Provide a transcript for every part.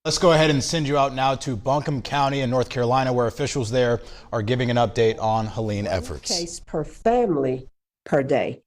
Let's go ahead and send you out now to Buncombe County in North Carolina, where officials there are giving an update on Helene efforts. Case per family per day.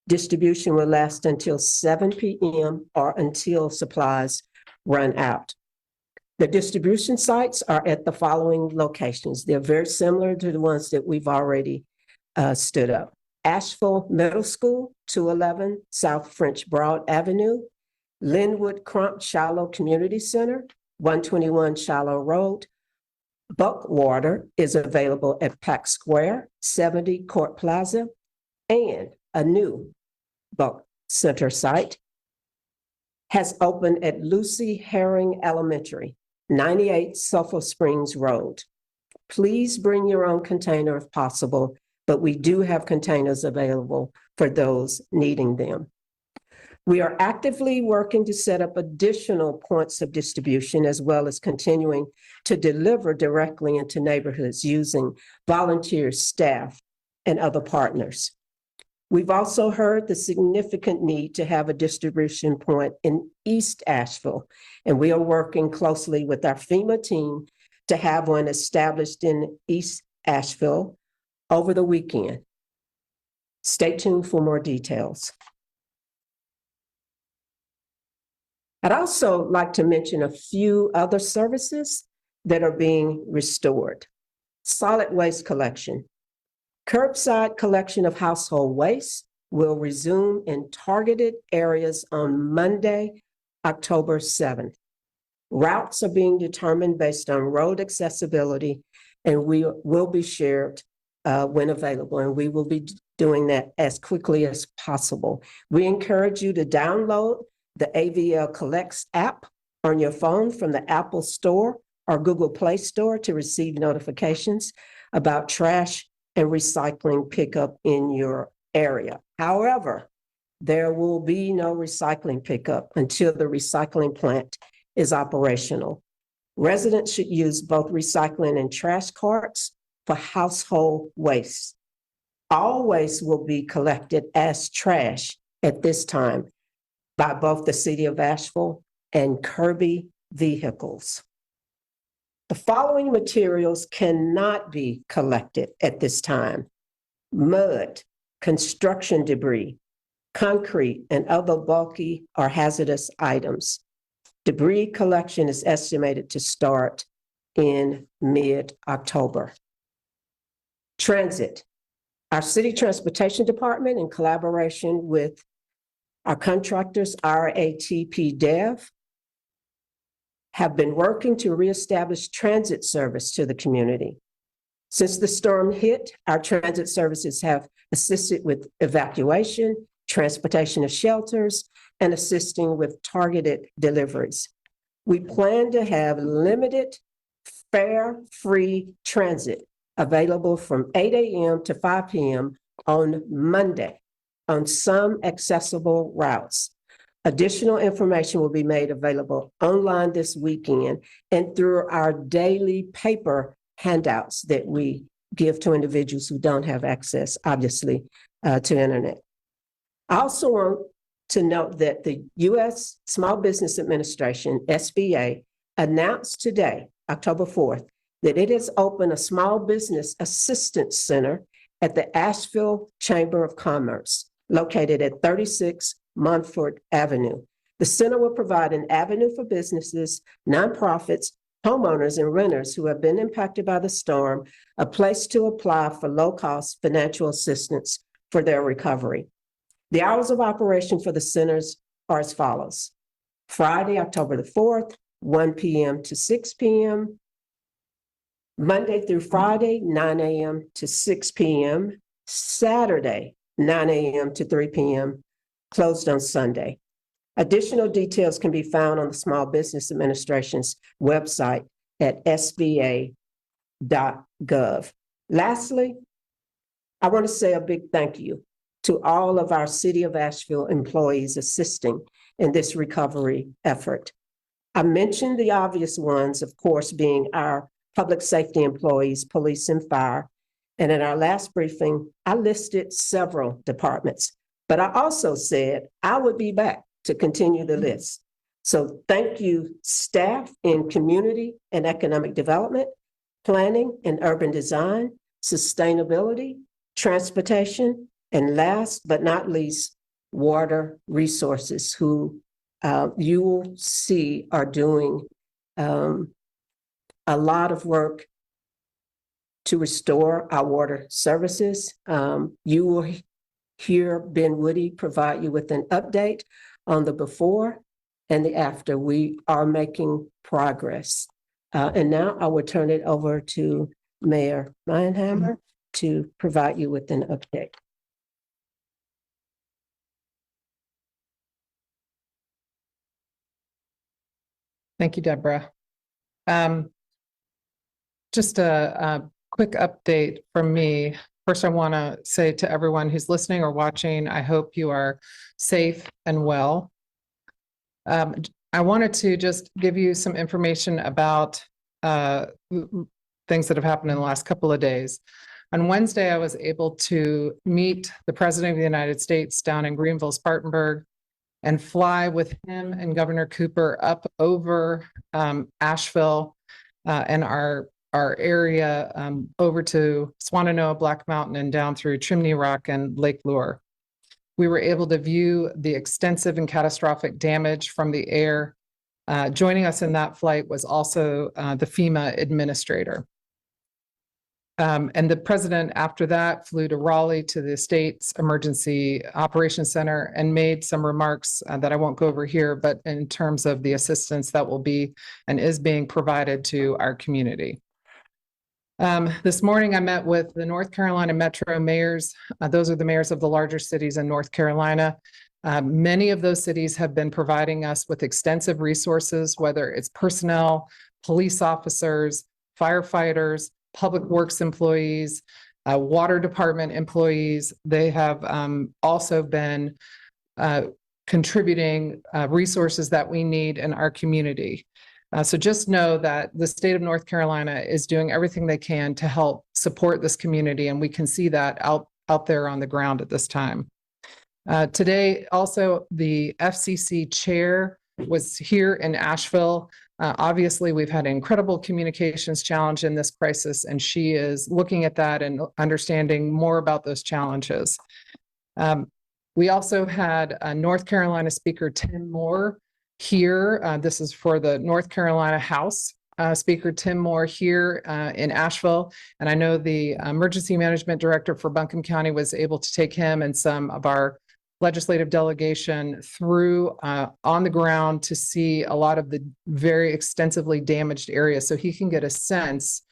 Distribution will last until 7 p.m. or until supplies run out. The distribution sites are at the following locations. They're very similar to the ones that we've already stood up. Asheville Middle School, 211 South French Broad Avenue. Linwood Crump Shallow Community Center, 121 Shallow Road. Buckwater is available at Pack Square, 70 Court Plaza, and a new Buck Center site has opened at Lucy Herring Elementary, 98 Sulphur Springs Road. Please bring your own container if possible, but we do have containers available for those needing them. We are actively working to set up additional points of distribution, as well as continuing to deliver directly into neighborhoods using volunteers, staff, and other partners. We've also heard the significant need to have a distribution point in East Asheville, and we are working closely with our FEMA team to have one established in East Asheville over the weekend. Stay tuned for more details. I'd also like to mention a few other services that are being restored. Solid waste collection. Curbside collection of household waste will resume in targeted areas on Monday, October 7th. Routes are being determined based on road accessibility, and we will be shared when available, and we will be doing that as quickly as possible. We encourage you to download the AVL Collects app on your phone from the Apple Store or Google Play Store to receive notifications about trash and recycling pickup in your area. However, there will be no recycling pickup until the recycling plant is operational. Residents should use both recycling and trash carts for household waste. All waste will be collected as trash at this time by both the City of Asheville and Kirby vehicles. The following materials cannot be collected at this time: mud, construction debris, concrete, and other bulky or hazardous items. Debris collection is estimated to start in mid-October. Transit. Our City Transportation Department, in collaboration with our contractors, RATP Dev, have been working to reestablish transit service to the community. Since the storm hit, our transit services have assisted with evacuation, transportation of shelters, and assisting with targeted deliveries. We plan to have limited fare-free transit available from 8 a.m. to 5 p.m. on Monday on some accessible routes. Additional information will be made available online this weekend and through our daily paper handouts that we give to individuals who don't have access, obviously, to internet. I also want to note that the U.S. Small Business Administration, SBA, announced today, October 4th, that it has opened a small business assistance center at the Asheville Chamber of Commerce, located at 36 Montfort Avenue. The center will provide an avenue for businesses, nonprofits, homeowners, and renters who have been impacted by the storm, a place to apply for low-cost financial assistance for their recovery. The hours of operation for the centers are as follows: Friday, October the 4th, 1 p.m. to 6 p.m., Monday through Friday, 9 a.m. to 6 p.m., Saturday, 9 a.m. to 3 p.m., closed on Sunday. Additional details can be found on the Small Business Administration's website at sba.gov. Lastly, I want to say a big thank you to all of our City of Asheville employees assisting in this recovery effort. I mentioned the obvious ones, of course, being our public safety employees, police and fire. And in our last briefing, I listed several departments, but I also said I would be back to continue the list. So thank you, staff in community and economic development, planning and urban design, sustainability, transportation, and last but not least, water resources, who you will see are doing a lot of work to restore our water services. You will hear Ben Woody provide you with an update on the before and the after. We are making progress. And now I will turn it over to Mayor Meinhammer to provide you with an update. Thank you, Deborah. Just a quick update from me. First, I want to say to everyone who's listening or watching, I hope you are safe and well. I wanted to just give you some information about things that have happened in the last couple of days. On Wednesday, I was able to meet the President of the United States down in Greenville, Spartanburg, and fly with him and Governor Cooper up over Asheville and our area over to Swannanoa, Black Mountain, and down through Chimney Rock and Lake Lure. We were able to view the extensive and catastrophic damage from the air. Joining us in that flight was also the FEMA administrator. And the president, after that, flew to Raleigh to the state's emergency operations center and made some remarks that I won't go over here, but in terms of the assistance that will be and is being provided to our community. This morning, I met with the North Carolina Metro mayors. Those are the mayors of the larger cities in North Carolina. Many of those cities have been providing us with extensive resources, whether it's personnel, police officers, firefighters, public works employees, water department employees. They have also been contributing resources that we need in our community. So just know that the state of North Carolina is doing everything they can to help support this community, and we can see that out there on the ground at this time. Today, also, the FCC chair was here in Asheville. Obviously, we've had an incredible communications challenge in this crisis, and she is looking at that and understanding more about those challenges. We also had North Carolina Speaker Tim Moore here. This is for the North Carolina House. Speaker Tim Moore here in Asheville. And I know the emergency management director for Buncombe County was able to take him and some of our legislative delegation through on the ground to see a lot of the very extensively damaged areas, so he can get a sense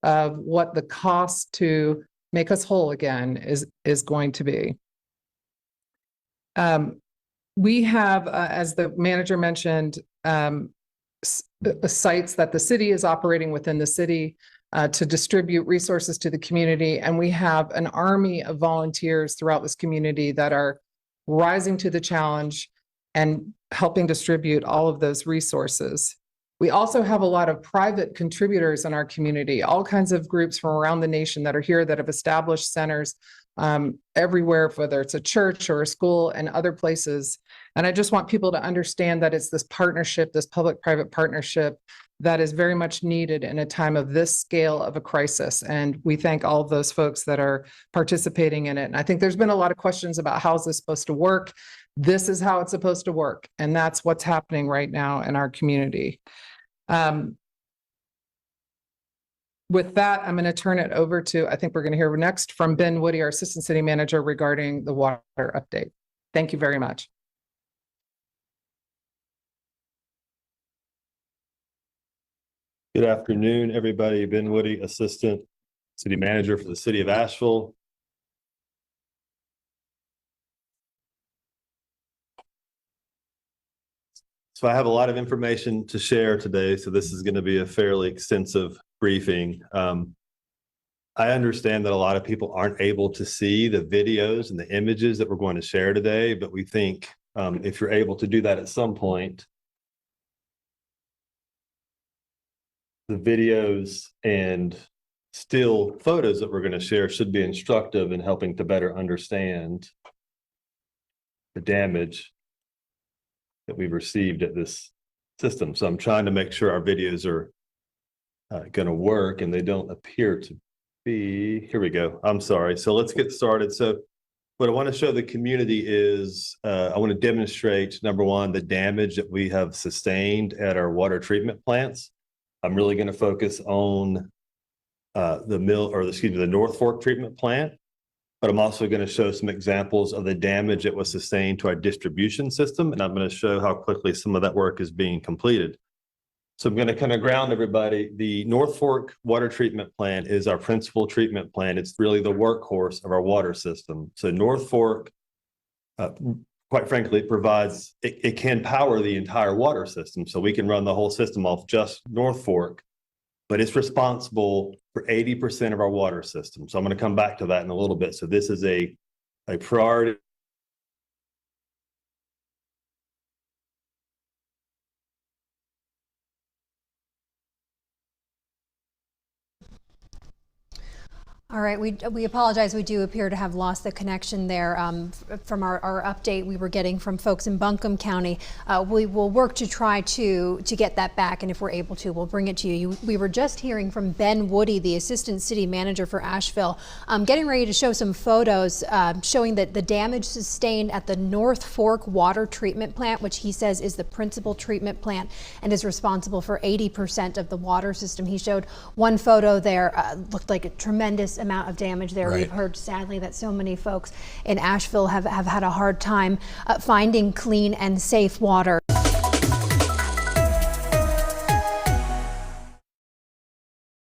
of what the cost to make us whole again is going to be. We have, as the manager mentioned, sites that the city is operating within the city to distribute resources to the community. And we have an army of volunteers throughout this community that are rising to the challenge and helping distribute all of those resources. We also have a lot of private contributors in our community, all kinds of groups from around the nation that are here that have established centers everywhere, whether it's a church or a school and other places. And I just want people to understand that it's this partnership, this public-private partnership, that is very much needed in a time of this scale of a crisis. And we thank all of those folks that are participating in it. And I think there's been a lot of questions about how is this supposed to work? This is how it's supposed to work. And that's what's happening right now in our community. With that, I'm going to turn it over to, I think we're going to hear next from Ben Woody, our Assistant City Manager, regarding the water update. Thank you very much. Good afternoon, everybody. Ben Woody, Assistant City Manager for the City of Asheville. So I have a lot of information to share today, so this is going to be a fairly extensive briefing. I understand that a lot of people aren't able to see the videos and the images that we're going to share today, but we think if you're able to do that at some point, the videos and still photos that we're going to share should be instructive in helping to better understand the damage that we've received at this system. So I'm trying to make sure our videos are going to work, and they don't appear to be. Here we go. I'm sorry. So let's get started. So what I want to show the community is I want to demonstrate, number one, the damage that we have sustained at our water treatment plants. I'm really going to focus on the North Fork treatment plant, but I'm also going to show some examples of the damage that was sustained to our distribution system, and I'm going to show how quickly some of that work is being completed. So I'm going to kind of ground everybody. The North Fork water treatment plant is our principal treatment plant. It's really the workhorse of our water system. So North Fork, quite frankly, it can power the entire water system. So we can run the whole system off just North Fork, but it's responsible for 80% of our water system. So I'm going to come back to that in a little bit. So this is a priority. All right, we apologize. We do appear to have lost the connection there from our update we were getting from folks in Buncombe County. We will work to try to get that back, and if we're able to, we'll bring it to you. We were just hearing from Ben Woody, the Assistant City Manager for Asheville, getting ready to show some photos showing that the damage sustained at the North Fork Water Treatment Plant, which he says is the principal treatment plant and is responsible for 80% of the water system. He showed one photo there, looked like a tremendous amount of damage there. Right. We've heard sadly that so many folks in Asheville have had a hard time finding clean and safe water.